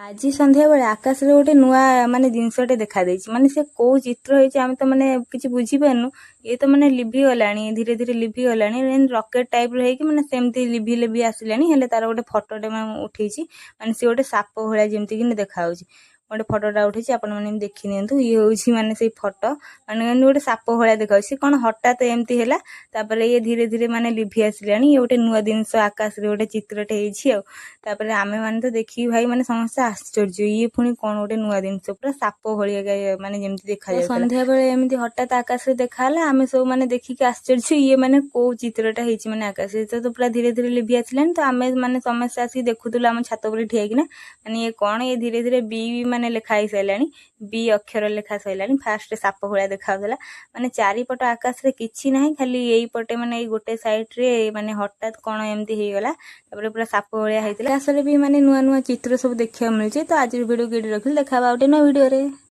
ଆଜି ସନ୍ଧ୍ୟାବେଳେ ଆକାଶରେ ଗୋଟେ ନୂଆ ମାନେ ଜିନିଷଟେ ଦେଖାଦେଇଛି। ମାନେ ସେ କୋଉ ଚିତ୍ର ହେଇଛି ଆମେ ତ ମାନେ କିଛି ବୁଝିପାରୁନୁ। ଇଏ ତ ମାନେ ଲିଭିଗଲାଣି, ଧୀରେ ଧୀରେ ଲିଭିଗଲାଣି। ରକେଟ ଟାଇପର ହେଇକି ମାନେ ସେମିତି ଲିଭି ଲିଭି ଆସିଲାଣି। ହେଲେ ତାର ଗୋଟେ ଫଟୋଟେ ମାନେ ଉଠେଇଛି। ମାନେ ସେ ଗୋଟେ ସାପ ଭଳିଆ ଯେମିତି କି ଦେଖାଯାଉଛି। ଗୋଟେ ଫଟୋଟା ଉଠେଇଛି, ଆପଣ ମାନେ ଦେଖି ନିଅନ୍ତୁ। ଇଏ ହଉଛି ମାନେ ସେଇ ଫଟୋ, ମାନେ ଗୋଟେ ସାପ ଭଳିଆ ଦେଖାଯାଉଛି। ସେ କଣ ହଠାତ୍ ଏମିତି ହେଲା, ତାପରେ ଇଏ ଧୀରେ ଧୀରେ ମାନେ ଲିଭି ଆସିଲାଣି। ଇଏ ଗୋଟେ ନୂଆ ଜିନିଷ ଆକାଶରେ ଗୋଟେ ଚିତ୍ରଟେ ହେଇଛି ଆଉ। ତାପରେ ଆମେ ମାନେ ତ ଦେଖିକି ଭାଇ ମାନେ ସମସ୍ତେ ଆଶ୍ଚର୍ଯ୍ୟ। ଇଏ ପୁଣି କଣ ଗୋଟେ ନୂଆ ଜିନିଷ, ପୁରା ସାପ ଭଳିଆ ମାନେ ଯେମିତି ଦେଖାଯାଉଥିଲା। ସନ୍ଧ୍ୟା ବେଳେ ଏମିତି ହଠାତ୍ ଆକାଶରେ ଦେଖାହେଲା। ଆମେ ସବୁ ମାନେ ଦେଖିକି ଆଶ୍ଚର୍ଯ୍ୟ, ଇଏ ମାନେ କୋଉ ଚିତ୍ରଟା ହେଇଛି ମାନେ ଆକାଶରେ। ତ ପୁରା ଧୀରେ ଧୀରେ ଲିଭି ଆସିଲାଣି। ତ ଆମେ ମାନେ ସମସ୍ତେ ଆସିକି ଦେଖୁଥିଲୁ ଆମ ଛାତ ଉପରେ ଠିଆ ହେଇକିନା। ମାନେ ଇଏ କଣ, ଇଏ ଧୀରେ ଧୀରେ ବି ମାନେ ଲେଖା ହେଇସାରିଲାଣି। ବି ଅକ୍ଷର ଲେଖା ସରିଲାଣି। ଫାଷ୍ଟ ସାପ ଭଳିଆ ଦେଖାଯାଉଥିଲା। ମାନେ ଚାରିପଟ ଆକାଶରେ କିଛି ନାହିଁ, ଖାଲି ଏଇପଟେ ମାନେ ଏଇ ଗୋଟେ ସାଇଡରେ ମାନେ ହଠାତ୍ କଣ ଏମିତି ହେଇଗଲା। ତାପରେ ପୁରା ସାପ ଭଳିଆ ହେଇଥିଲା। ଆକାଶରେ ବି ମାନେ ନୂଆ ନୂଆ ଚିତ୍ର ସବୁ ଦେଖିବାକୁ ମିଳୁଛି। ତ ଆଜିର ଭିଡ଼ିଓ ଏଇଠି ରଖିଲି। ଦେଖା ହବା ଗୋଟେ ନୂଆ ଭିଡ଼ିଓରେ।